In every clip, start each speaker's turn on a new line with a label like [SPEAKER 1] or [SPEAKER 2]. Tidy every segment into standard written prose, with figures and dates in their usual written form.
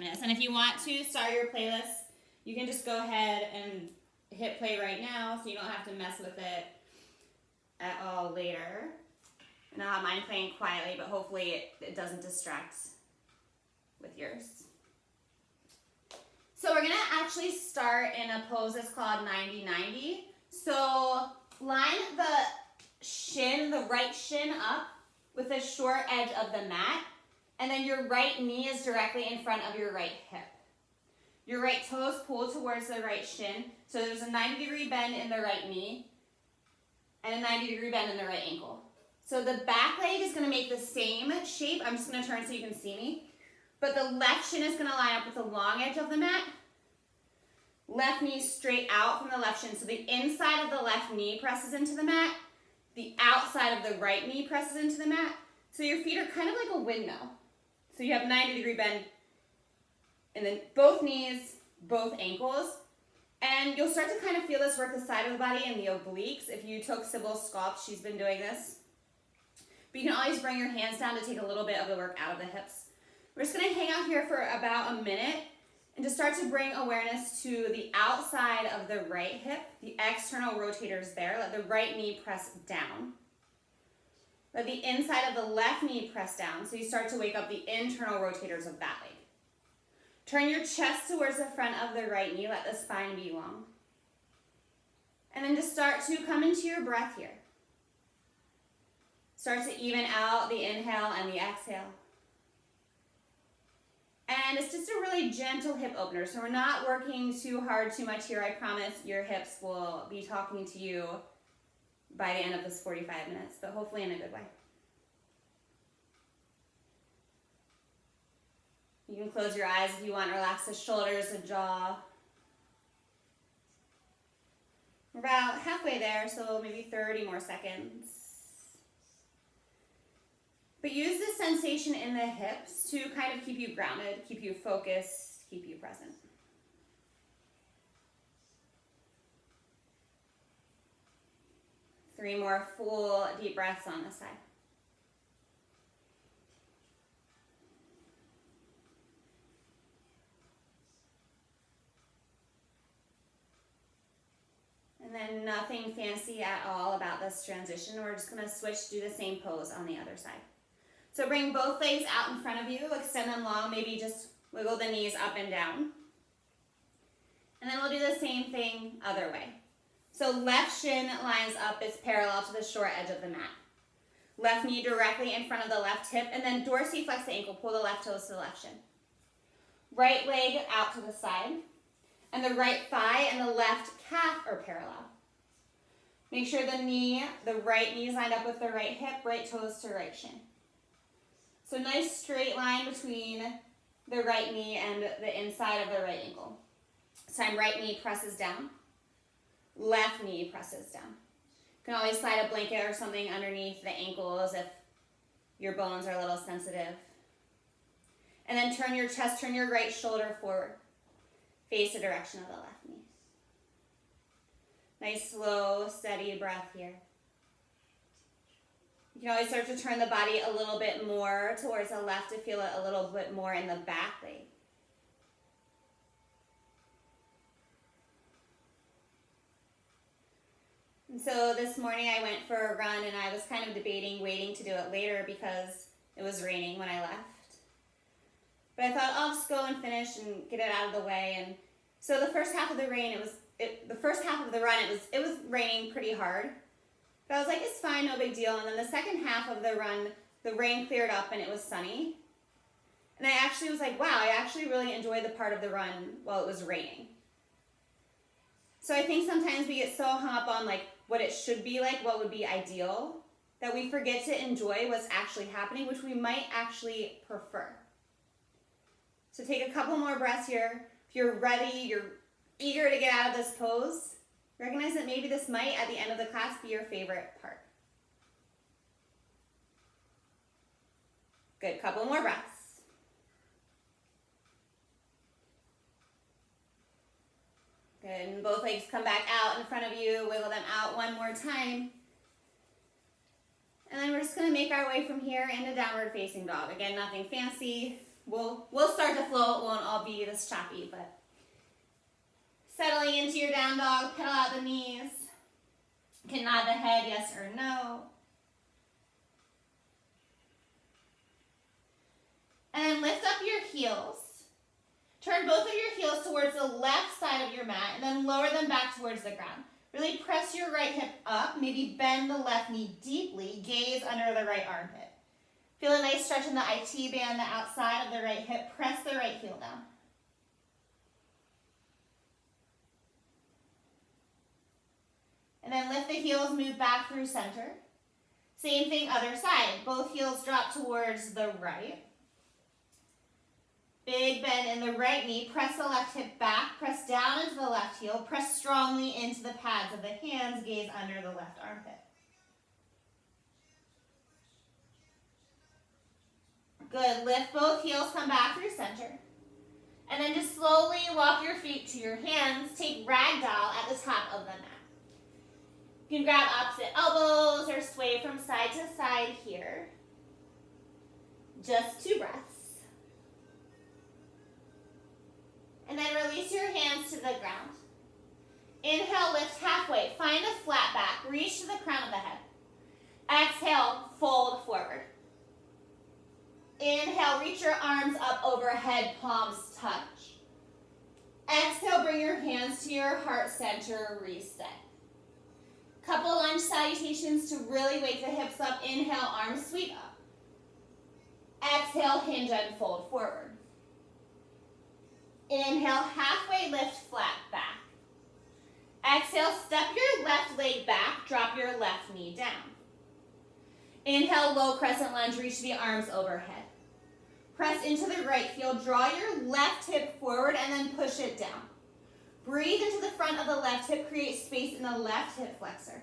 [SPEAKER 1] minutes. And if you want to start your playlist, you can just go ahead and hit play right now so you don't have to mess with it at all later. And I'll have mine playing quietly, but hopefully it doesn't distract with yours. So we're gonna actually start in a pose that's called 90-90. So line the right shin up with the short edge of the mat, and then your right knee is directly in front of your right hip. Your right toes pull towards the right shin, so there's a 90-degree bend in the right knee and a 90-degree bend in the right ankle. So the back leg is gonna make the same shape. I'm just gonna turn so you can see me. But the left shin is gonna line up with the long edge of the mat. Left knee straight out from the left shin. So the inside of the left knee presses into the mat. The outside of the right knee presses into the mat. So your feet are kind of like a windmill. So you have 90-degree bend and then both knees, both ankles. And you'll start to kind of feel this work the side of the body and the obliques. If you took Sybil's sculpt, she's been doing this. But you can always bring your hands down to take a little bit of the work out of the hips. We're just gonna hang out here for about a minute and just start to bring awareness to the outside of the right hip, the external rotators there. Let the right knee press down. Let the inside of the left knee press down, so you start to wake up the internal rotators of that leg. Turn your chest towards the front of the right knee, let the spine be long. And then just start to come into your breath here. Start to even out the inhale and the exhale. And it's just a really gentle hip opener, so we're not working too hard, too much here. I promise your hips will be talking to you by the end of this 45 minutes, but hopefully in a good way. You can close your eyes if you want, relax the shoulders, the jaw. We're about halfway there, so maybe 30 more seconds. But use this sensation in the hips to kind of keep you grounded, keep you focused, keep you present. Three more full deep breaths on this side. And then nothing fancy at all about this transition. We're just gonna switch, do the same pose on the other side. So bring both legs out in front of you, extend them long, maybe just wiggle the knees up and down. And then we'll do the same thing other way. So left shin lines up, it's parallel to the short edge of the mat. Left knee directly in front of the left hip, and then dorsiflex the ankle, pull the left toes to the left shin. Right leg out to the side, and the right thigh and the left calf are parallel. Make sure the right knee is lined up with the right hip, right toes to right shin. So nice straight line between the right knee and the inside of the right ankle. This time right knee presses down, left knee presses down. You can always slide a blanket or something underneath the ankles if your bones are a little sensitive. And then turn your chest, turn your right shoulder forward. Face the direction of the left knee. Nice, slow, steady breath here. You can always start to turn the body a little bit more towards the left to feel it a little bit more in the back leg. And so this morning I went for a run and I was kind of debating waiting to do it later because it was raining when I left. But I thought I'll just go and finish and get it out of the way. And so the first half of the rain, the first half of the run, it was raining pretty hard. But I was like, it's fine, no big deal. And then the second half of the run, the rain cleared up and it was sunny. And I actually was like, wow, I actually really enjoyed the part of the run while it was raining. So I think sometimes we get so hung up on like what it should be like, what would be ideal, that we forget to enjoy what's actually happening, which we might actually prefer. So take a couple more breaths here. If you're ready, you're eager to get out of this pose, recognize that maybe this might, at the end of the class, be your favorite part. Good, couple more breaths. Good, and both legs come back out in front of you, wiggle them out one more time. And then we're just gonna make our way from here into downward facing dog. Again, nothing fancy, We'll start to flow. It won't all be this choppy, but settling into your down dog, pedal out the knees. You can nod the head, yes or no. And then lift up your heels. Turn both of your heels towards the left side of your mat and then lower them back towards the ground. Really press your right hip up, maybe bend the left knee deeply, gaze under the right armpit. Feel a nice stretch in the IT band, the outside of the right hip. Press the right heel down. And then lift the heels, move back through center. Same thing, other side. Both heels drop towards the right. Big bend in the right knee. Press the left hip back. Press down into the left heel. Press strongly into the pads of the hands. Gaze under the left armpit. Good. Lift both heels. Come back through center. And then just slowly walk your feet to your hands. Take ragdoll at the top of the mat. You can grab opposite elbows or sway from side to side here. Just 2 breaths. And then release your hands to the ground. Inhale, lift halfway. Find a flat back. Reach to the crown of the head. Exhale, fold forward. Inhale, reach your arms up overhead, palms touch. Exhale, bring your hands to your heart center, reset. Couple lunge salutations to really wake the hips up. Inhale, arms sweep up. Exhale, hinge and fold forward. Inhale, halfway lift, flat back. Exhale, step your left leg back, drop your left knee down. Inhale, low crescent lunge, reach the arms overhead. Press into the right heel, draw your left hip forward and then push it down. Breathe into the front of the left hip, create space in the left hip flexor.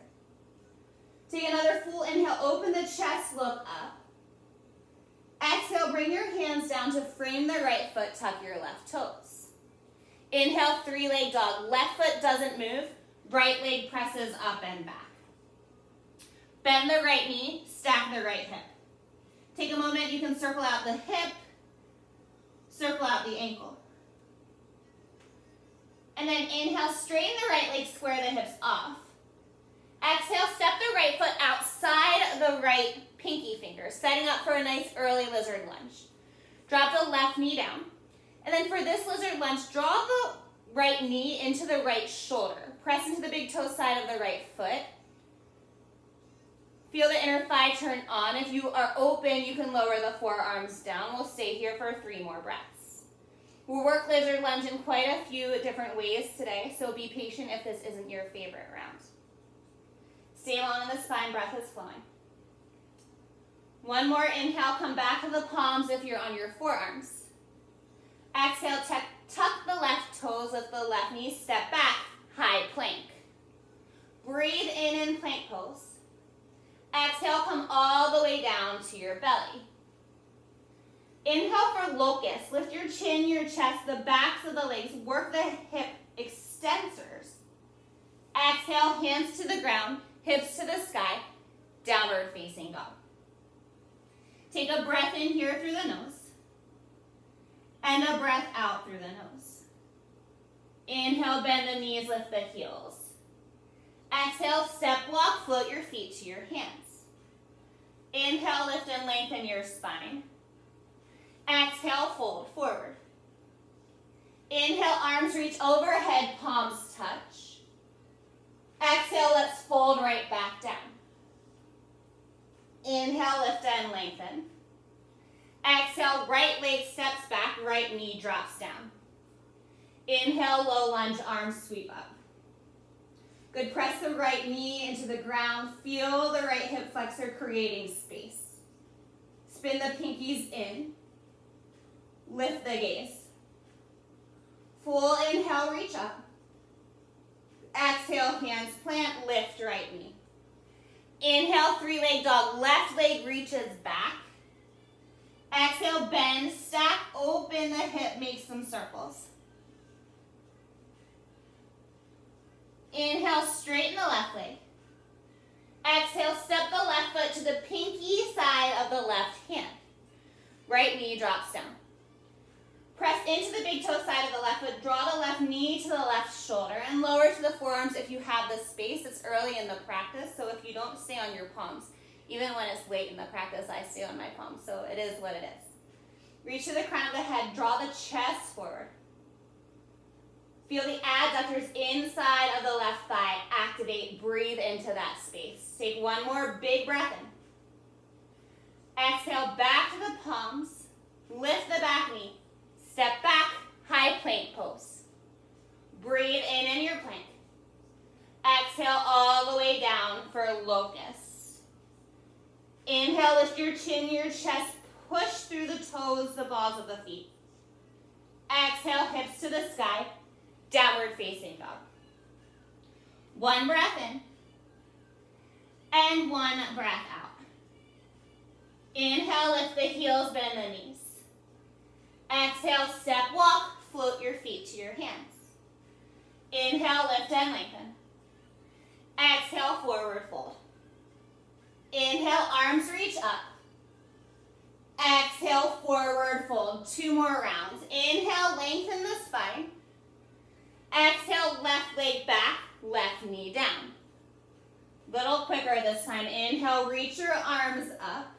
[SPEAKER 1] Take another full inhale, open the chest, look up. Exhale, bring your hands down to frame the right foot, tuck your left toes. Inhale, 3-leg dog. Left foot doesn't move, right leg presses up and back. Bend the right knee, stack the right hip. Take a moment, you can circle out the hip, circle out the ankle. And then inhale, straighten the right leg, square the hips off. Exhale, step the right foot outside the right pinky finger, setting up for a nice early lizard lunge. Drop the left knee down. And then for this lizard lunge, draw the right knee into the right shoulder. Press into the big toe side of the right foot. Feel the inner thigh turn on. If you are open, you can lower the forearms down. We'll stay here for 3 more breaths. We'll work lizard lunge in quite a few different ways today, so be patient if this isn't your favorite round. Stay long in the spine, breath is flowing. One more inhale, come back to the palms if you're on your forearms. Exhale, tuck the left toes, lift the left knee, step back, high plank. Breathe in plank pose. Exhale, come all the way down to your belly. Inhale for locust. Lift your chin, your chest, the backs of the legs. Work the hip extensors. Exhale, hands to the ground, hips to the sky, downward facing dog. Take a breath in here through the nose. And a breath out through the nose. Inhale, bend the knees, lift the heels. Exhale, step walk, float your feet to your hands. Inhale, lift and lengthen your spine. Exhale, fold forward. Inhale, arms reach overhead, palms touch. Exhale, let's fold right back down. Inhale, lift and lengthen. Exhale, right leg steps back, right knee drops down. Inhale, low lunge, arms sweep up. Good, press the right knee into the ground. Feel the right hip flexor creating space. Spin the pinkies in. Lift the gaze. Full inhale, reach up. Exhale, hands plant, lift right knee. Inhale, 3-leg dog. Left leg reaches back. Exhale, bend, stack, open the hip, make some circles. Inhale, straighten the left leg. Exhale, step the left foot to the pinky side of the left hand. Right knee drops down. Press into the big toe side of the left foot. Draw the left knee to the left shoulder and lower to the forearms if you have the space. It's early in the practice, so if you don't stay on your palms, even when it's late in the practice, I stay on my palms, so it is what it is. Reach to the crown of the head. Draw the chest forward. Feel the adductors inside of the left thigh. Activate. Breathe into that space. Take one more big breath in. Exhale back to the palms. Lift the back knee. Step back, high plank pose. Breathe in your plank. Exhale all the way down for locust. Inhale, lift your chin, your chest. Push through the toes, the balls of the feet. Exhale, hips to the sky. Downward facing dog. One breath in. And one breath out. Inhale, lift the heels, bend the knees. Exhale, step walk, float your feet to your hands. Inhale, lift and lengthen. Exhale, forward fold. Inhale, arms reach up. Exhale, forward fold. 2 more rounds. Inhale, lengthen the spine. Exhale, left leg back, left knee down. Little quicker this time. Inhale, reach your arms up.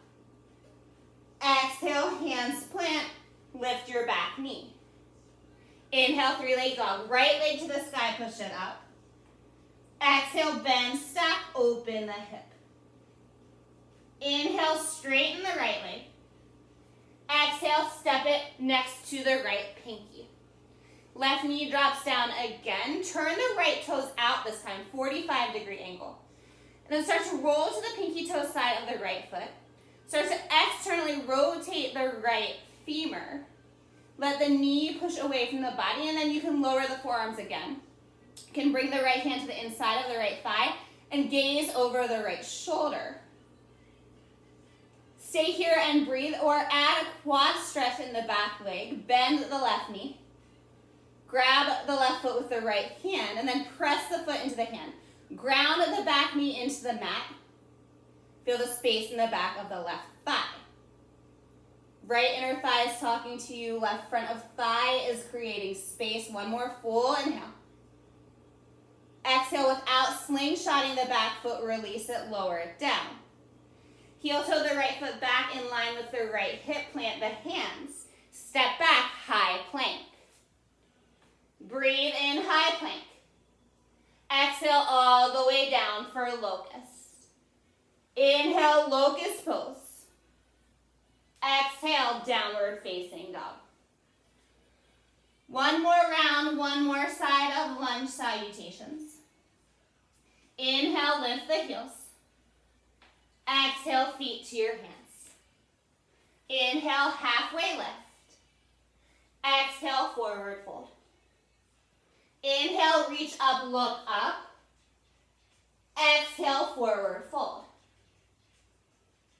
[SPEAKER 1] Exhale, hands plant. Lift your back knee. Inhale, 3-leg dog. Right leg to the sky, push it up. Exhale, bend, stack, open the hip. Inhale, straighten the right leg. Exhale, step it next to the right pinky. Left knee drops down again. Turn the right toes out this time, 45-degree angle. And then start to roll to the pinky toe side of the right foot. Start to externally rotate the right femur. Let the knee push away from the body, and then you can lower the forearms again. You can bring the right hand to the inside of the right thigh and gaze over the right shoulder. Stay here and breathe, or add a quad stretch in the back leg. Bend the left knee. Grab the left foot with the right hand, and then press the foot into the hand. Ground the back knee into the mat. Feel the space in the back of the left thigh. Right inner thigh is talking to you. Left front of thigh is creating space. One more full inhale. Exhale without slingshotting the back foot. Release it, lower it down. Heel toe the right foot back in line with the right hip. Plant the hands. Step back, high plank. Breathe in, high plank. Exhale all the way down for locust. Inhale, locust pose. Exhale, downward facing dog. One more round, one more side of lunge salutations. Inhale, lift the heels. Exhale, feet to your hands. Inhale, halfway lift. Exhale, forward fold. Inhale, reach up, look up. Exhale, forward fold.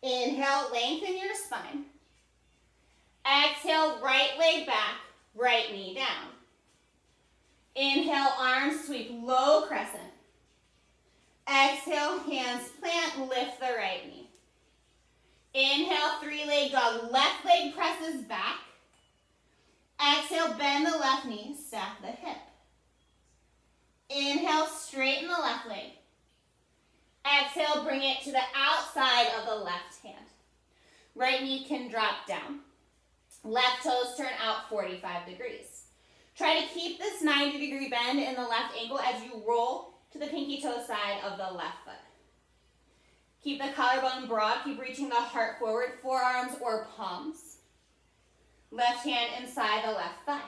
[SPEAKER 1] Inhale, lengthen your spine. Exhale, right leg back, right knee down. Inhale, arms sweep, low crescent. Exhale, hands plant, lift the right knee. Inhale, 3-leg dog, left leg presses back. Exhale, bend the left knee, stack the hip. Inhale, straighten the left leg. Exhale, bring it to the outside of the left hand. Right knee can drop down. Left toes turn out 45 degrees. Try to keep this 90-degree bend in the left ankle as you roll to the pinky toe side of the left foot. Keep the collarbone broad. Keep reaching the heart forward, forearms or palms. Left hand inside the left thigh.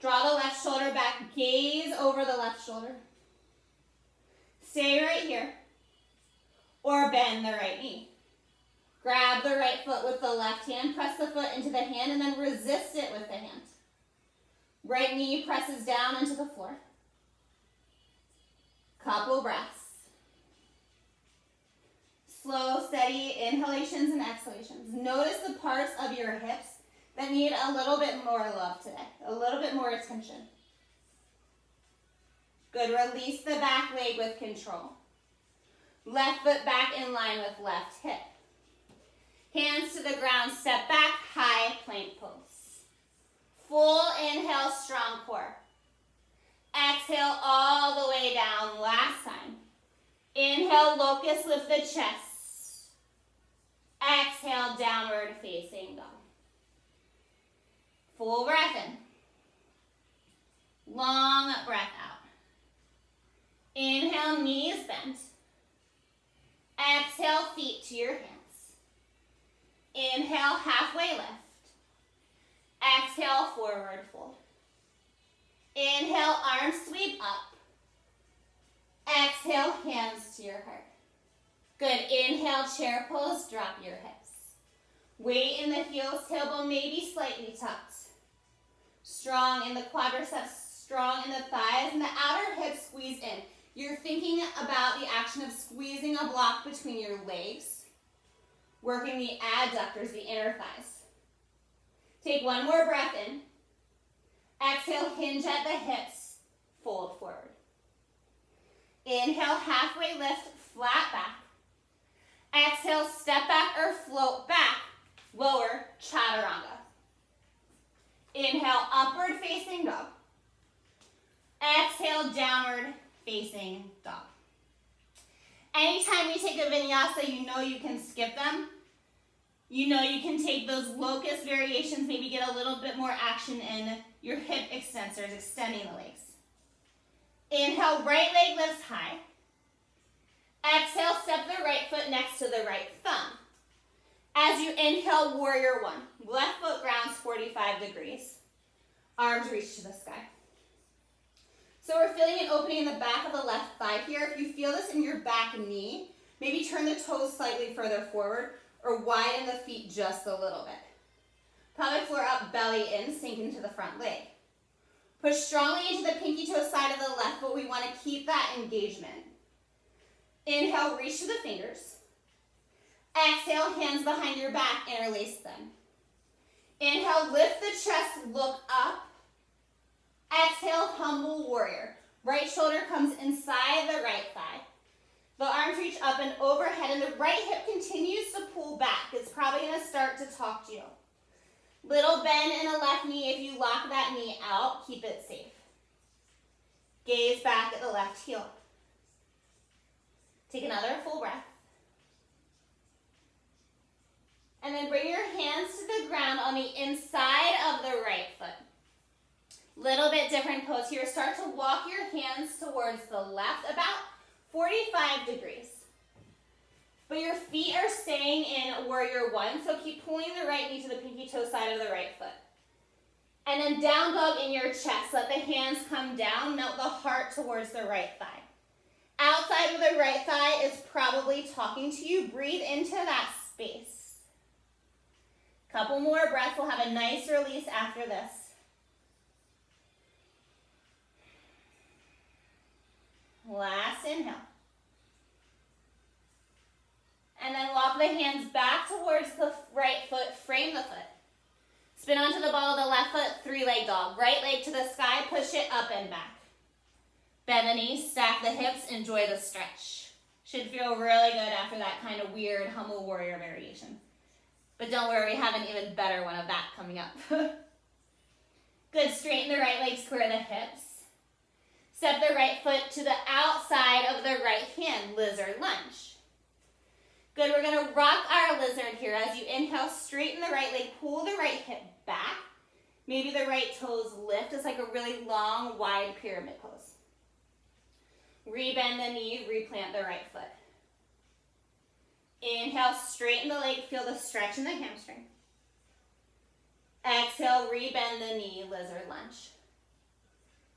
[SPEAKER 1] Draw the left shoulder back. Gaze over the left shoulder. Stay right here. Or bend the right knee. Grab the right foot with the left hand. Press the foot into the hand and then resist it with the hand. Right knee presses down into the floor. Couple breaths. Slow, steady inhalations and exhalations. Notice the parts of your hips that need a little bit more love today, a little bit more attention. Good, release the back leg with control. Left foot back in line with left hip. Hands to the ground, step back, high plank pose. strong core. Exhale all the way down. Last time. Inhale, locust, lift the chest. Exhale, downward facing dog. Full breath in. Long breath out. Inhale, knees bent. Exhale, feet to your hands. Inhale, halfway lift. Exhale, forward fold. Inhale, arms sweep up. Exhale, hands to your heart. Good. Inhale, chair pose, drop your hips. Weight in the heels, tailbone maybe slightly tucked. Strong in the quadriceps, strong in the thighs, and the outer hips squeeze in. You're thinking about the action of squeezing a block between your legs, working the adductors, the inner thighs. Take one more breath in. Exhale, hinge at the hips, fold forward. Inhale, halfway lift, flat back. Exhale, step back or float back, lower chaturanga. Inhale, upward facing dog. Exhale, downward facing dog. Anytime you take a vinyasa, you know you can skip them. You know you can take those locust variations, maybe get a little bit more action in your hip extensors, extending the legs. Inhale, right leg lifts high. Exhale, step the right foot next to the right thumb. As you inhale, warrior one. Left foot grounds 45 degrees. Arms reach to the sky. So we're feeling an opening in the back of the left thigh here. If you feel this in your back knee, maybe turn the toes slightly further forward or widen the feet just a little bit. Pelvic floor up, belly in, sink into the front leg. Push strongly into the pinky toe side of the left foot. We want to keep that engagement. Inhale, reach to the fingers. Exhale, hands behind your back, interlace them. Inhale, lift the chest, look up. Exhale, humble warrior. Right shoulder comes inside the right thigh. The arms reach up and overhead, and the right hip continues to pull back. It's probably going to start to talk to you. Little bend in the left knee. If you lock that knee out, keep it safe. Gaze back at the left heel. Take another full breath. And then bring your hands to the ground on the inside of the right foot. Little bit different pose here. Start to walk your hands towards the left, about 45 degrees. But your feet are staying in warrior one, so keep pulling the right knee to the pinky toe side of the right foot. And then down dog in your chest. Let the hands come down. Melt the heart towards the right thigh. Outside of the right thigh is probably talking to you. Breathe into that space. Couple more breaths. We'll have a nice release after this. Last inhale. And then walk the hands back towards the right foot. Frame the foot. Spin onto the ball of the left foot. Three-leg dog. Right leg to the sky. Push it up and back. Bend the knees. Stack the hips. Enjoy the stretch. Should feel really good after that kind of weird humble warrior variation. But don't worry, we have an even better one of that coming up. Good. Straighten the right leg. Square the hips. Step the right foot to the outside of the right hand, lizard lunge. Good, we're gonna rock our lizard here. As you inhale, straighten the right leg, pull the right hip back. Maybe the right toes lift. It's like a really long, wide pyramid pose. Rebend the knee, replant the right foot. Inhale, straighten the leg, feel the stretch in the hamstring. Exhale, rebend the knee, lizard lunge.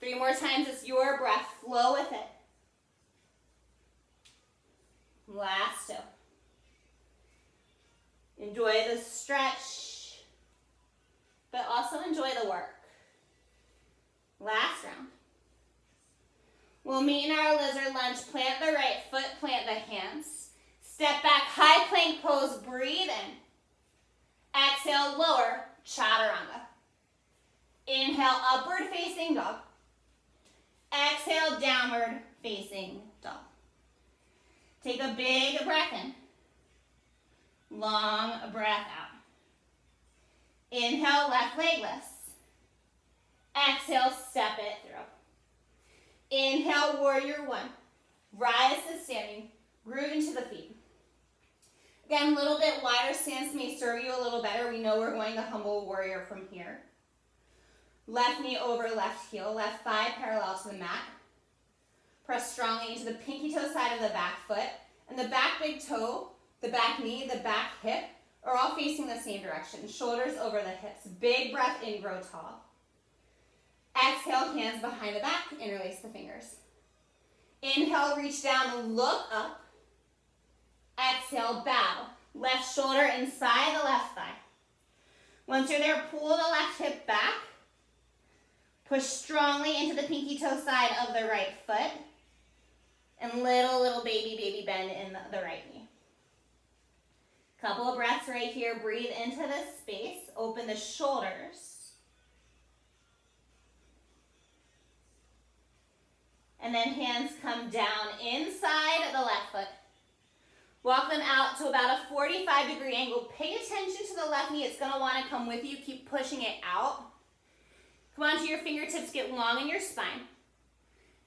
[SPEAKER 1] 3 more times, it's your breath. Flow with it. Last 2. Enjoy the stretch, but also enjoy the work. Last round. We'll meet in our lizard lunge. Plant the right foot, plant the hands. Step back, high plank pose, breathe in. Exhale, lower, chaturanga. Inhale, upward facing dog. Exhale, downward facing dog. Take a big breath in. Long breath out. Inhale, left leg lifts. Exhale. Exhale, step it through. Inhale, warrior one. Rise to standing, root into the feet. Again, a little bit wider stance may serve you a little better. We know we're going to humble warrior from here. Left knee over left heel, left thigh parallel to the mat. Press strongly into the pinky toe side of the back foot, and the back big toe, the back knee, the back hip are all facing the same direction. Shoulders over the hips. Big breath in, grow tall. Exhale, hands behind the back, interlace the fingers. Inhale, reach down, look up. Exhale, bow. Left shoulder inside the left thigh. Once you're there, pull the left hip back. Push strongly into the pinky toe side of the right foot. And little baby bend in the right knee. Couple of breaths right here. Breathe into this space. Open the shoulders. And then hands come down inside the left foot. Walk them out to about a 45-degree angle. Pay attention to the left knee. It's going to want to come with you. Keep pushing it out. Come onto your fingertips. Get long in your spine.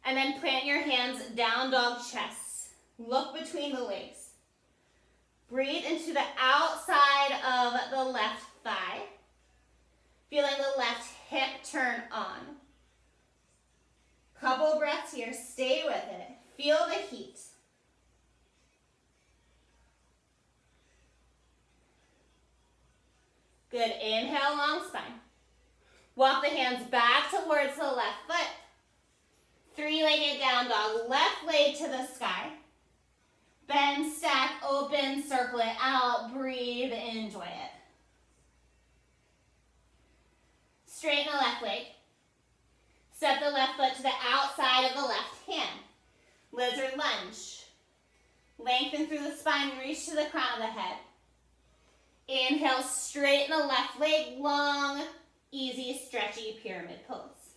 [SPEAKER 1] And then plant your hands down dog chest. Look between the legs. Breathe into the outside of the left thigh. Feeling the left hip turn on. Couple breaths here. Stay with it. Feel the heat. Good. Inhale, long spine. Walk the hands back towards the left foot. Three-legged down dog. Left leg to the sky. Bend, stack, open, circle it out. Breathe, enjoy it. Straighten the left leg. Step the left foot to the outside of the left hand. Lizard lunge. Lengthen through the spine, reach to the crown of the head. Inhale, straighten the left leg, long, easy, stretchy pyramid pose.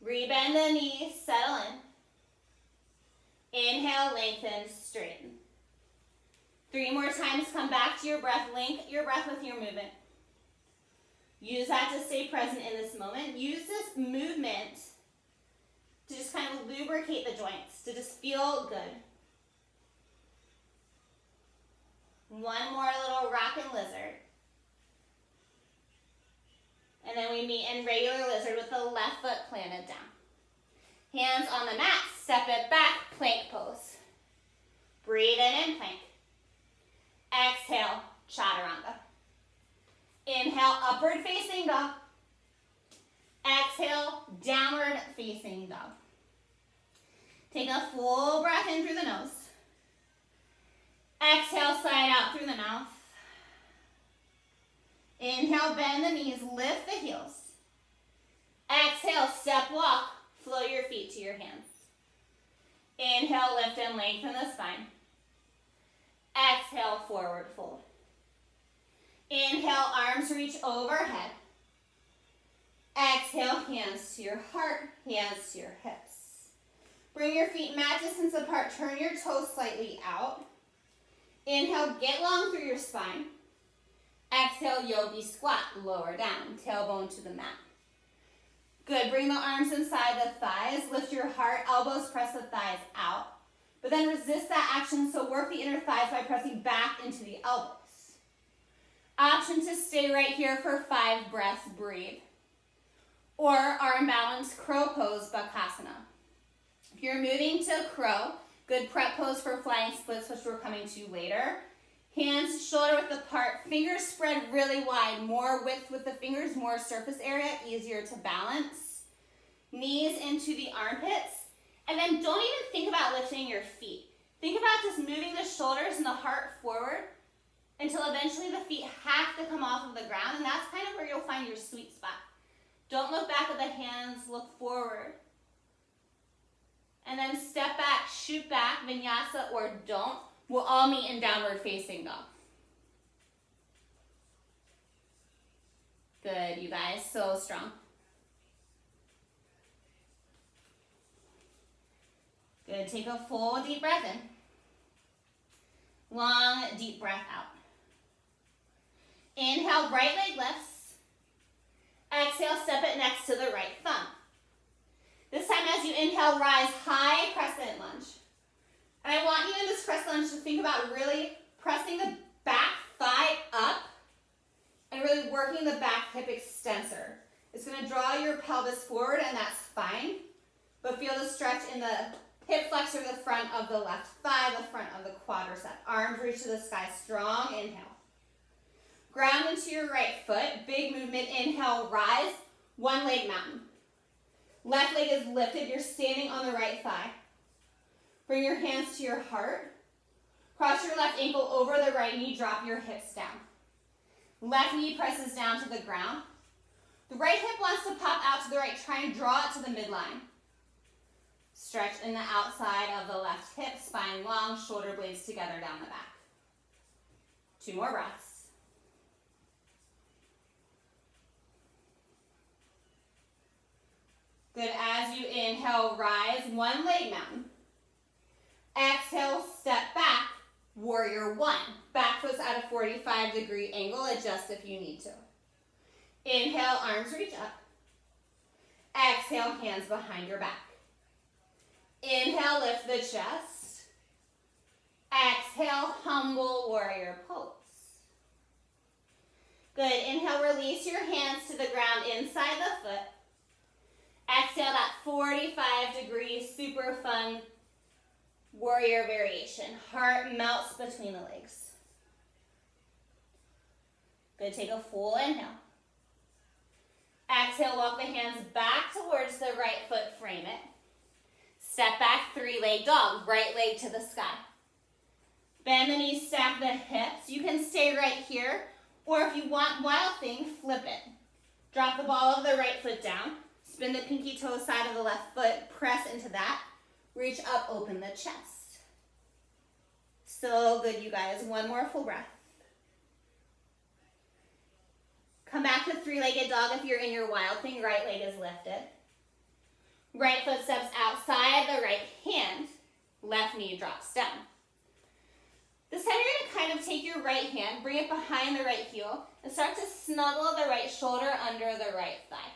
[SPEAKER 1] Rebend the knees, settle in. Inhale, lengthen, straighten. 3 more times, come back to your breath, link your breath with your movement. Use that to stay present in this moment. Use this movement to just kind of lubricate the joints, to just feel good. One more little rockin' lizard. And then we meet in regular lizard with the left foot planted down. Hands on the mat, step it back, plank pose. Breathe in plank. Exhale, chaturanga. Inhale, upward facing dog. Exhale, downward facing dog. Take a full breath in through the nose. Exhale, side out through the mouth. Inhale, bend the knees, lift the heels. Exhale, step walk, flow your feet to your hands. Inhale, lift and lengthen the spine. Exhale, forward fold. Inhale, arms reach overhead. Exhale, hands to your heart, hands to your hips. Bring your feet mat distance apart, turn your toes slightly out. Inhale, get long through your spine. Exhale, yogi squat, lower down, tailbone to the mat. Good, bring the arms inside the thighs, lift your heart, elbows press the thighs out. But then resist that action, so work the inner thighs by pressing back into the elbows. Option to stay right here for 5 breaths, breathe. Or arm balance, crow pose, Bakasana. If you're moving to crow, good prep pose for flying splits, which we're coming to later. Hands shoulder width apart, fingers spread really wide, more width with the fingers, more surface area, easier to balance. Knees into the armpits, and then don't even think about lifting your feet. Think about just moving the shoulders and the heart forward until eventually the feet have to come off of the ground, and that's kind of where you'll find your sweet spot. Don't look back at the hands, look forward. And then step back, shoot back, vinyasa, or don't. We'll all meet in downward facing dog. Good, you guys, so strong. Good, take a full deep breath in. Long, deep breath out. Inhale, right leg lifts. Exhale, step it next to the right thumb. This time as you inhale, rise high crescent lunge. And I want you in this crescent lunge to think about really pressing the back thigh up and really working the back hip extensor. It's going to draw your pelvis forward, and that's fine. But feel the stretch in the hip flexor, the front of the left thigh, the front of the quadricep. Arms reach to the sky, strong inhale. Ground into your right foot, big movement, inhale, rise, one leg mountain. Left leg is lifted, you're standing on the right thigh. Bring your hands to your heart. Cross your left ankle over the right knee, drop your hips down. Left knee presses down to the ground. The right hip wants to pop out to the right, try and draw it to the midline. Stretch in the outside of the left hip, spine long, shoulder blades together down the back. 2 more breaths. Good, as you inhale, rise, one leg mountain. Exhale, step back, warrior 1. Back foot's at a 45-degree angle, adjust if you need to. Inhale, arms reach up. Exhale, hands behind your back. Inhale, lift the chest. Exhale, humble warrior pose. Good, inhale, release your hands to the ground inside the foot. Exhale, that 45-degree, super fun warrior variation. Heart melts between the legs. Good, take a full inhale. Exhale, walk the hands back towards the right foot, frame it. Step back, 3-leg dog, right leg to the sky. Bend the knees, stack the hips. You can stay right here, or if you want wild thing, flip it. Drop the ball of the right foot down. Spin the pinky toe side of the left foot, press into that. Reach up, open the chest. So good, you guys. One more full breath. Come back to 3-legged dog if you're in your wild thing. Right leg is lifted. Right foot steps outside the right hand. Left knee drops down. This time you're going to kind of take your right hand, bring it behind the right heel, and start to snuggle the right shoulder under the right thigh.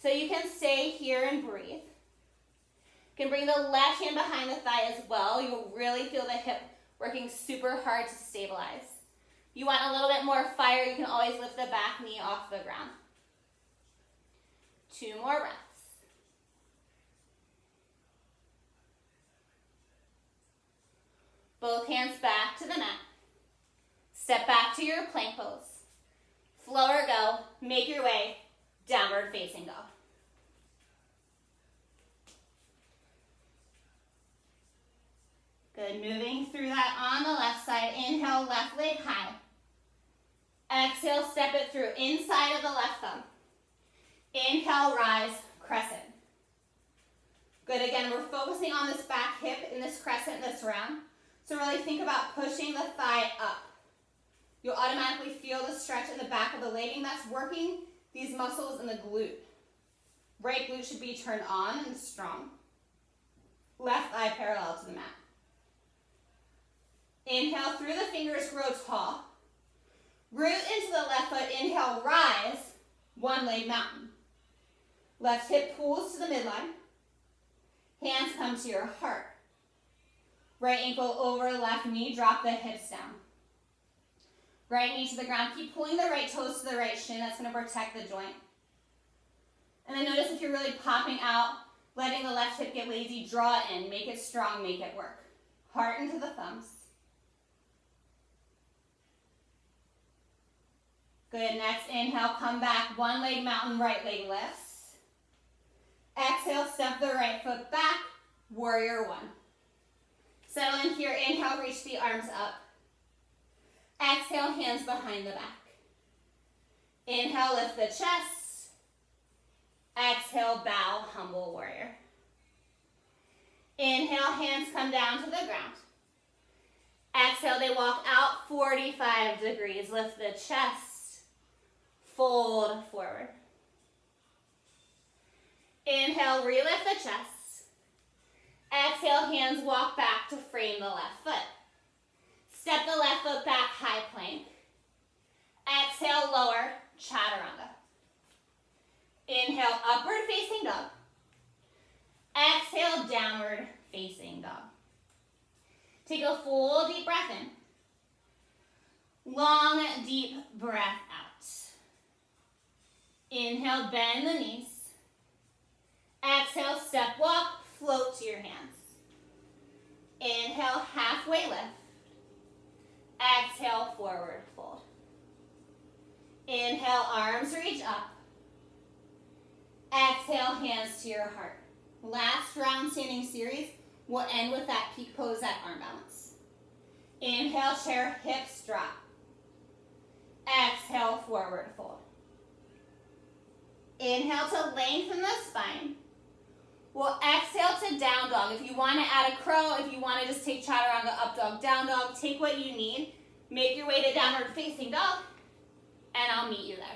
[SPEAKER 1] So you can stay here and breathe. You can bring the left hand behind the thigh as well. You'll really feel the hip working super hard to stabilize. If you want a little bit more fire, you can always lift the back knee off the ground. 2 more breaths. Both hands back to the mat. Step back to your plank pose. Flow or go, make your way, downward facing dog. Good, moving through that on the left side. Inhale, left leg high. Exhale, step it through inside of the left thumb. Inhale, rise, crescent. Good, again, we're focusing on this back hip in this crescent, this round. So really think about pushing the thigh up. You'll automatically feel the stretch in the back of the leg, and that's working these muscles in the glute. Right glute should be turned on and strong. Left thigh parallel to the mat. Inhale, through the fingers, grow tall. Root into the left foot, inhale, rise, 1-leg mountain. Left hip pulls to the midline. Hands come to your heart. Right ankle over left knee, drop the hips down. Right knee to the ground, keep pulling the right toes to the right shin, that's going to protect the joint. And then notice if you're really popping out, letting the left hip get lazy, draw it in, make it strong, make it work. Heart into the thumbs. Good, next inhale, come back, 1-leg mountain, right leg lifts. Exhale, step the right foot back, warrior 1. Settle in here, inhale, reach the arms up. Exhale, hands behind the back. Inhale, lift the chest. Exhale, bow, humble warrior. Inhale, hands come down to the ground. Exhale, they walk out 45 degrees. Lift the chest. Fold forward. Inhale, relift the chest. Exhale, hands walk back to frame the left foot. Step the left foot back, high plank. Exhale, lower, chaturanga. Inhale, upward facing dog. Exhale, downward facing dog. Take a full deep breath in. Long, deep breath out. Inhale, bend the knees. Exhale, step walk, float to your hands. Inhale, halfway lift. Exhale, forward fold. Inhale, arms reach up. Exhale, hands to your heart. Last round standing series, we'll end with that peak pose, that arm balance. Inhale, chair, hips drop. Exhale, forward fold. Inhale to lengthen the spine. We'll exhale to down dog. If you want to add a crow, if you want to just take chaturanga, up dog, down dog, take what you need. Make your way to downward facing dog, and I'll meet you there.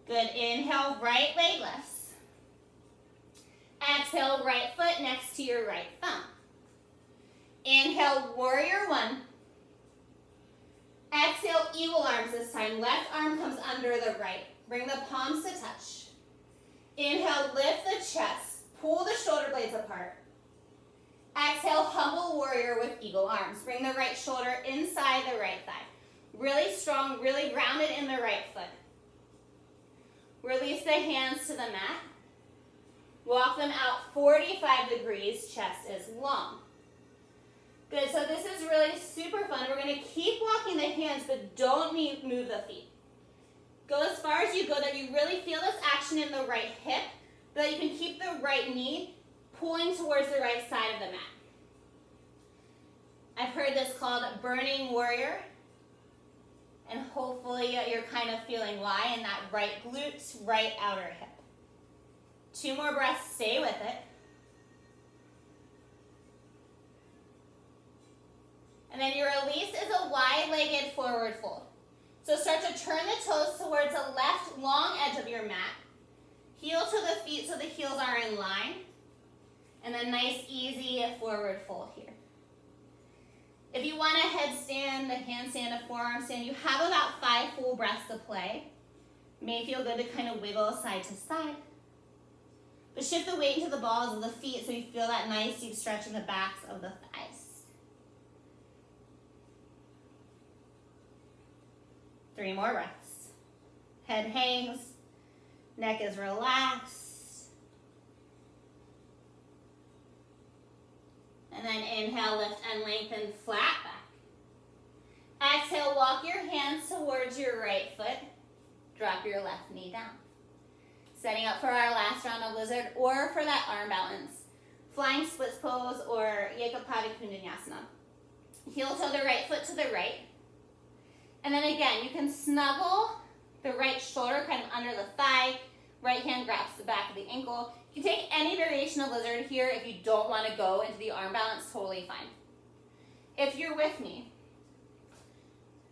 [SPEAKER 1] Good, inhale, right leg lifts. Exhale, right foot next to your right thumb. Inhale, warrior one. Exhale, eagle arms this time. Left arm comes under the right. Bring the palms to touch. Inhale, lift the chest. Pull the shoulder blades apart. Exhale, humble warrior with eagle arms. Bring the right shoulder inside the right thigh. Really strong, really grounded in the right foot. Release the hands to the mat. Walk them out 45 degrees, chest is long. Good, so this is really super fun. We're gonna keep walking the hands, but don't move the feet. Go as far as you go, that you really feel this action in the right hip, that you can keep the right knee pulling towards the right side of the mat. I've heard this called burning warrior, and hopefully you're kind of feeling why in that right glute, right outer hip. 2 more breaths, stay with it. And then your release is a wide-legged forward fold. So start to turn the toes towards the left long edge of your mat. Heel to the feet so the heels are in line. And then nice, easy forward fold here. If you want a headstand, a handstand, a forearm stand, you have about 5 full breaths to play. May feel good to kind of wiggle side to side. But shift the weight into the balls of the feet so you feel that nice deep stretch in the backs of the thighs. 3 more breaths. Head hangs, neck is relaxed. And then inhale, lift and lengthen flat back. Exhale, walk your hands towards your right foot. Drop your left knee down. Setting up for our last round of lizard or for that arm balance. Flying splits pose or Eka Pada Koundinyasana. Heel toe the right foot to the right. And then again, you can snuggle the right shoulder kind of under the thigh. Right hand grabs the back of the ankle. You can take any variation of lizard here. If you don't want to go into the arm balance, totally fine. If you're with me,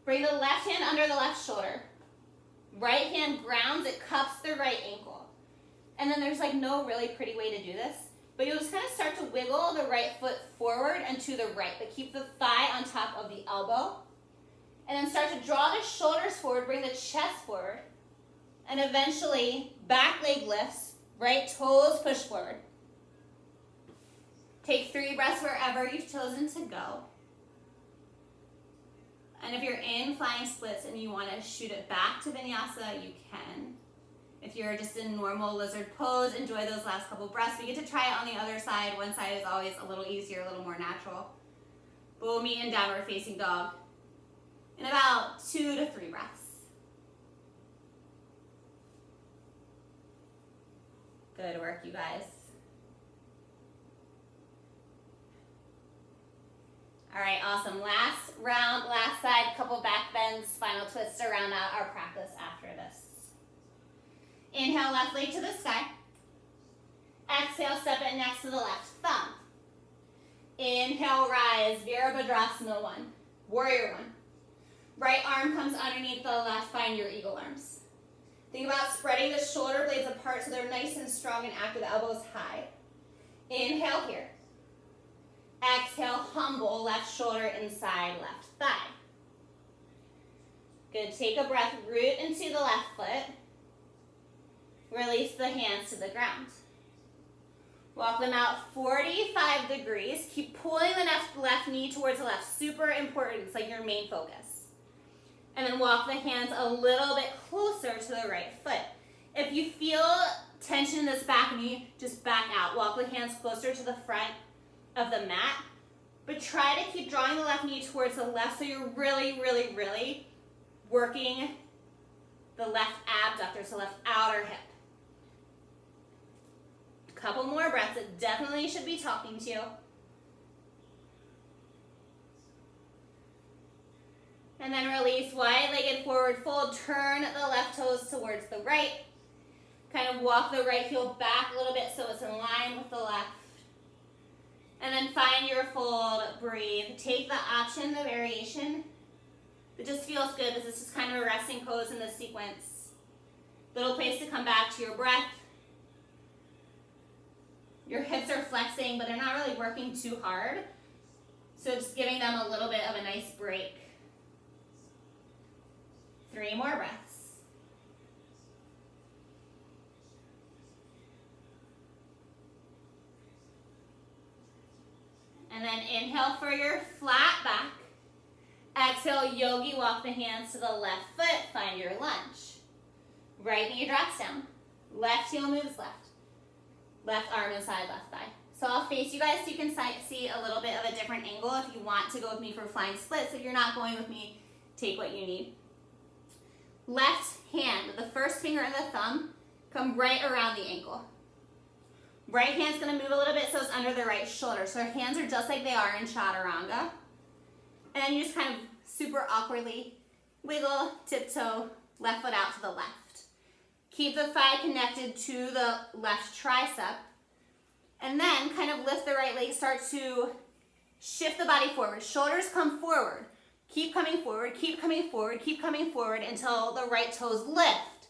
[SPEAKER 1] bring the left hand under the left shoulder. Right hand grounds, it cups the right ankle. And then there's like no really pretty way to do this, but you'll just kind of start to wiggle the right foot forward and to the right, but keep the thigh on top of the elbow. And then start to draw the shoulders forward, bring the chest forward, and eventually back leg lifts, right toes push forward. Take 3 breaths wherever you've chosen to go. And if you're in flying splits and you want to shoot it back to vinyasa, you can. If you're just in normal lizard pose, enjoy those last couple breaths. We get to try it on the other side. One side is always a little easier, a little more natural. But we'll meet in downward facing dog in about 2 to 3 breaths. Good work, you guys. All right, awesome. Last round, last side, couple back bends, spinal twists to round out our practice after this. Inhale, left leg to the sky. Exhale, step it next to the left thumb. Inhale, rise, Virabhadrasana 1, warrior 1. Right arm comes underneath the left, find your eagle arms. Think about spreading the shoulder blades apart so they're nice and strong and active, elbows high. Inhale here. Exhale, humble, left shoulder inside, left thigh. Good, take a breath, root into the left foot. Release the hands to the ground. Walk them out 45 degrees. Keep pulling the left knee towards the left. Super important, it's like your main focus. And then walk the hands a little bit closer to the right foot. If you feel tension in this back knee, just back out. Walk the hands closer to the front of the mat. But try to keep drawing the left knee towards the left so you're really, really, really working the left abductor, so left outer hip. A couple more breaths. It definitely should be talking to you. And then release, wide-legged forward fold. Turn the left toes towards the right. Kind of walk the right heel back a little bit so it's in line with the left. And then find your fold, breathe. Take the option, the variation. It just feels good. This is just kind of a resting pose in this sequence. Little place to come back to your breath. Your hips are flexing, but they're not really working too hard. So just giving them a little bit of a nice break. 3 more breaths. And then inhale for your flat back. Exhale, yogi, walk the hands to the left foot, find your lunge. Right knee drops down. Left heel moves left. Left arm inside, left thigh. So I'll face you guys so you can see a little bit of a different angle. If you want to go with me for flying splits, if you're not going with me, take what you need. Left hand, the first finger and the thumb, come right around the ankle. Right hand's gonna move a little bit so it's under the right shoulder. So our hands are just like they are in chaturanga. And then you just kind of super awkwardly wiggle, tiptoe, left foot out to the left. Keep the thigh connected to the left tricep. And then kind of lift the right leg, start to shift the body forward. Shoulders come forward. Keep coming forward, keep coming forward, keep coming forward until the right toes lift.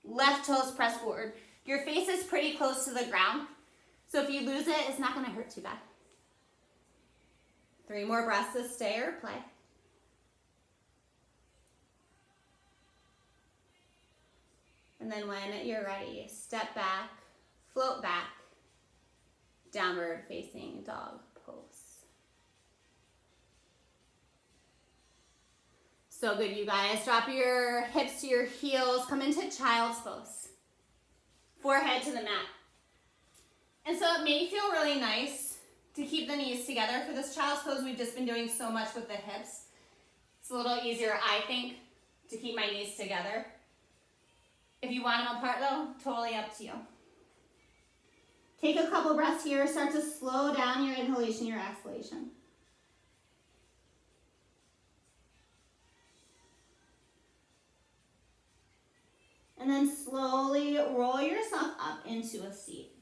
[SPEAKER 1] Left toes press forward. Your face is pretty close to the ground. So if you lose it, it's not gonna hurt too bad. 3 more breaths to stay or play. And then when you're ready, step back, float back, downward facing dog pose. So good, you guys. Drop your hips to your heels, come into child's pose. Forehead to the mat. And so it may feel really nice to keep the knees together. For this child's pose, we've just been doing so much with the hips. It's a little easier, I think, to keep my knees together. If you want them apart though, totally up to you. Take a couple breaths here. Start to slow down your inhalation, your exhalation. And then slowly roll yourself up into a seat.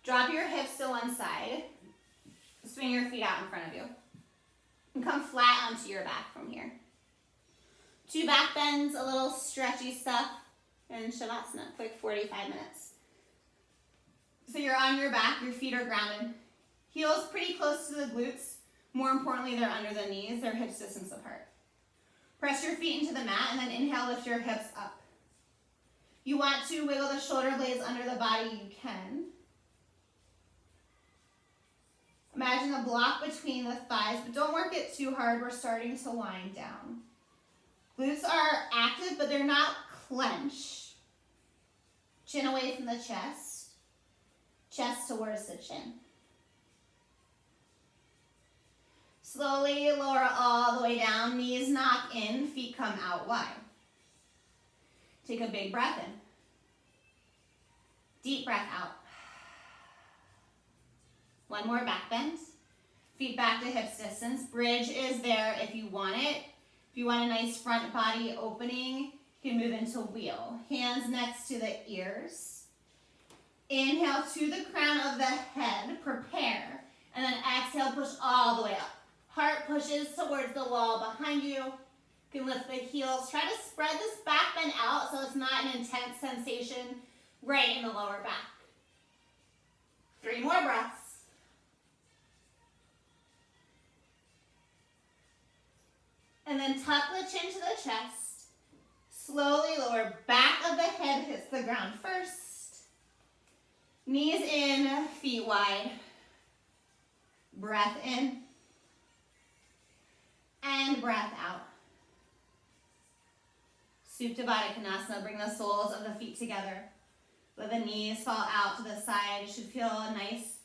[SPEAKER 1] Drop your hips to one side. Swing your feet out in front of you. And come flat onto your back from here. 2 back bends, a little stretchy stuff, and Shavasana, quick 45 minutes. So you're on your back, your feet are grounded. Heels pretty close to the glutes. More importantly, they're under the knees, they're hips distance apart. Press your feet into the mat and then inhale, lift your hips up. You want to wiggle the shoulder blades under the body, you can. Imagine a block between the thighs, but don't work it too hard. We're starting to wind down. Glutes are active, but they're not clenched. Chin away from the chest. Chest towards the chin. Slowly lower all the way down. Knees knock in, feet come out wide. Take a big breath in. Deep breath out. 1 more back bend. Feet back to hips distance. Bridge is there if you want it. If you want a nice front body opening, you can move into wheel. Hands next to the ears. Inhale to the crown of the head. Prepare. And then exhale, push all the way up. Heart pushes towards the wall behind you. You can lift the heels. Try to spread this back bend out so it's not an intense sensation right in the lower back. 3 more breaths. And then tuck the chin to the chest. Slowly lower, back of the head hits the ground first. Knees in, feet wide. Breath in. And breath out. Supta Baddha Konasana, bring the soles of the feet together. Let the knees fall out to the side. You should feel a nice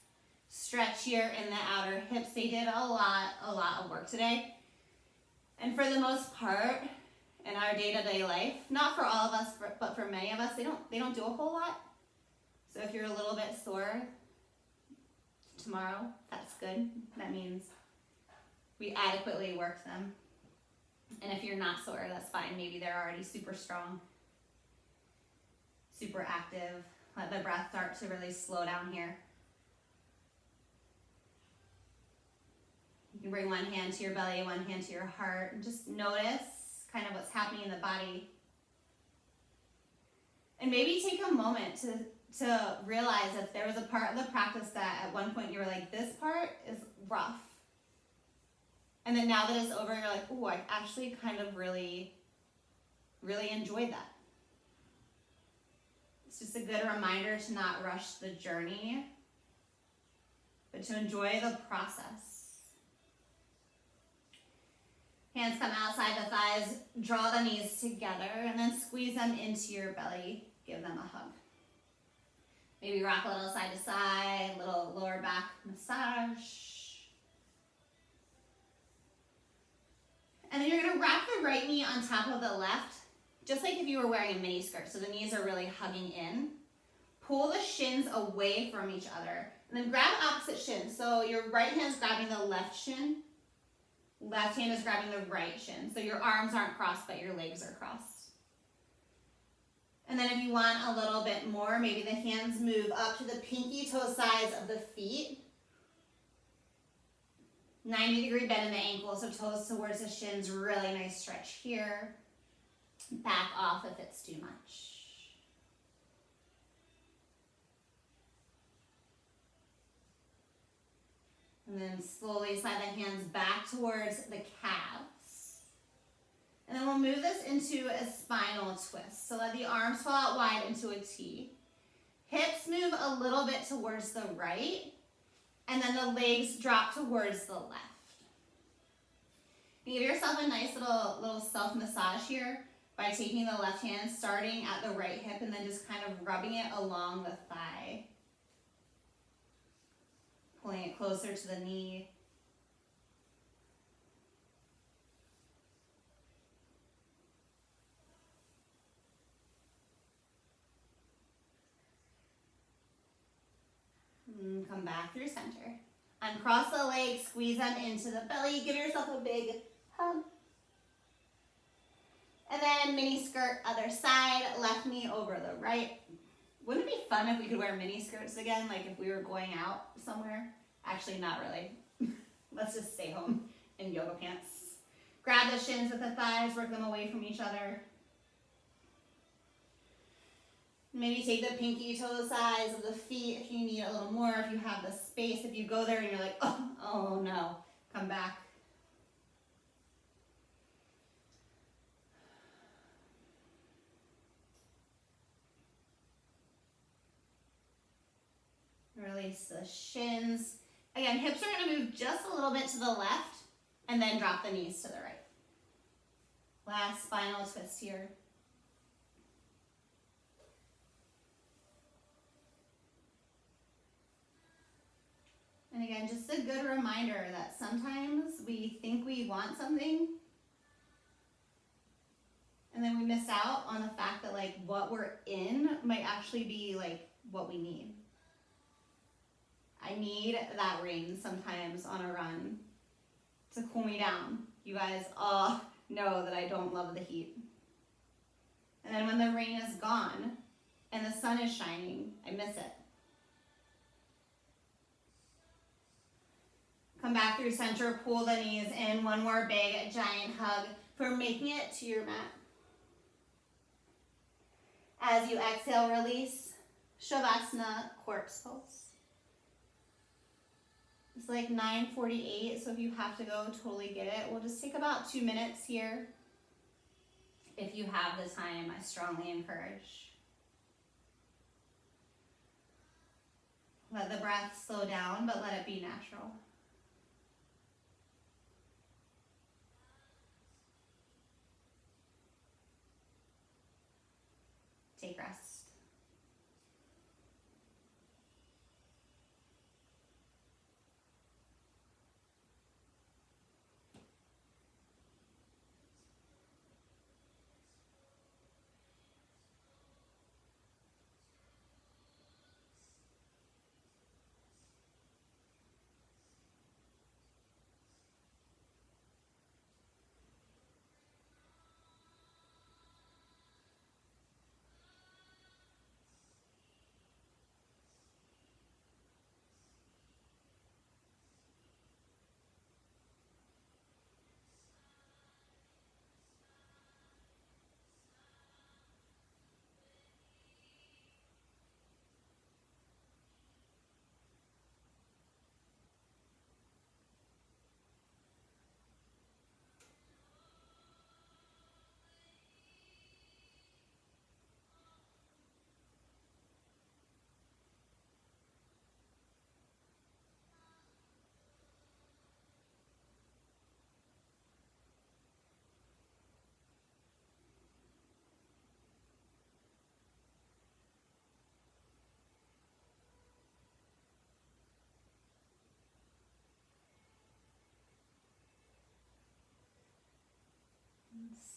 [SPEAKER 1] stretch here in the outer hips. They did a lot of work today. And for the most part, in our day-to-day life, not for all of us, but for many of us, they don't do a whole lot. So if you're a little bit sore tomorrow, that's good. That means we adequately worked them. And if you're not sore, that's fine. Maybe they're already super strong, super active. Let the breath start to really slow down here. You can bring one hand to your belly, one hand to your heart, and just notice kind of what's happening in the body. And maybe take a moment to realize if there was a part of the practice that at one point you were like, this part is rough. And then now that it's over, you're like, oh, I actually kind of really, really enjoyed that. It's just a good reminder to not rush the journey, but to enjoy the process. Hands come outside the thighs, draw the knees together, and then squeeze them into your belly. Give them a hug. Maybe rock a little side to side, little lower back massage. And then you're gonna wrap the right knee on top of the left, just like if you were wearing a mini skirt. So the knees are really hugging in. Pull the shins away from each other. And then grab opposite shin. So your right hand's grabbing the left shin. Left hand is grabbing the right shin. So your arms aren't crossed, but your legs are crossed. And then if you want a little bit more, maybe the hands move up to the pinky toe sides of the feet. 90-degree bend in the ankles, so toes towards the shins, really nice stretch here. Back off if it's too much. And then slowly slide the hands back towards the calves. And then we'll move this into a spinal twist. So let the arms fall out wide into a T. Hips move a little bit towards the right. And then the legs drop towards the left. You give yourself a nice little self-massage here by taking the left hand, starting at the right hip, and then just kind of rubbing it along the thigh. Pulling it closer to the knee. And come back through center. Uncross the legs, squeeze them into the belly. Give yourself a big hug. And then mini skirt, other side, left knee over the right. Wouldn't it be fun if we could wear mini skirts again, like if we were going out somewhere? Actually, not really. Let's just stay home in yoga pants. Grab the shins with the thighs, work them away from each other. Maybe take the pinky toe size of the feet if you need a little more, if you have the space. If you go there and you're like, oh no, come back. Release the shins. Again, hips are going to move just a little bit to the left and then drop the knees to the right. Last spinal twist here. And again, just a good reminder that sometimes we think we want something and then we miss out on the fact that like what we're in might actually be like what we need. I need that rain sometimes on a run to cool me down. You guys all know that I don't love the heat. And then when the rain is gone and the sun is shining, I miss it. Come back through center, pull the knees in. One more big giant hug for making it to your mat. As you exhale, release. Shavasana, corpse pose. It's like 9:48, so if you have to go, totally get it. We'll just take about 2 minutes here. If you have the time, I strongly encourage. Let the breath slow down, but let it be natural. Take rest.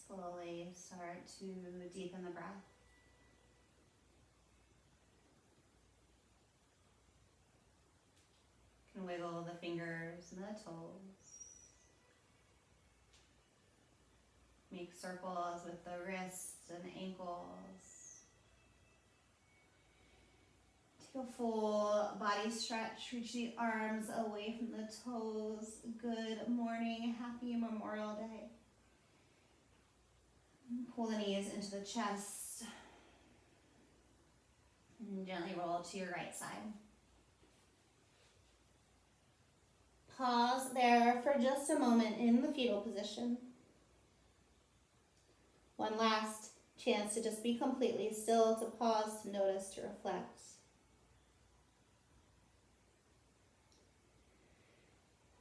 [SPEAKER 1] Slowly start to deepen the breath. You can wiggle the fingers and the toes. Make circles with the wrists and ankles. Take a full body stretch. Reach the arms away from the toes. Good morning. Happy Memorial Day. Pull the knees into the chest. And gently roll to your right side. Pause there for just a moment in the fetal position. One last chance to just be completely still, to pause, to notice, to reflect.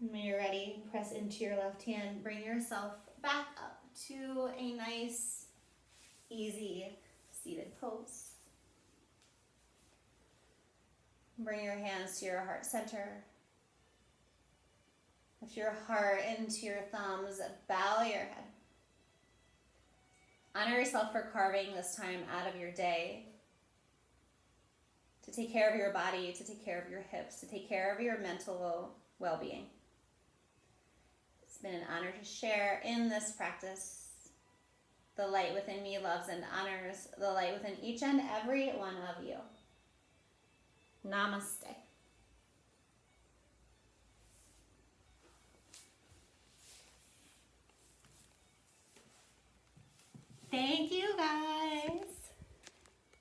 [SPEAKER 1] And when you're ready, press into your left hand. Bring yourself back up to a nice, easy seated pose. Bring your hands to your heart center. Lift your heart into your thumbs. Bow your head. Honor yourself for carving this time out of your day to take care of your body, to take care of your hips, to take care of your mental well-being. It's been an honor to share in this practice. The light within me loves and honors the light within each and every one of you. Namaste. Thank you, guys.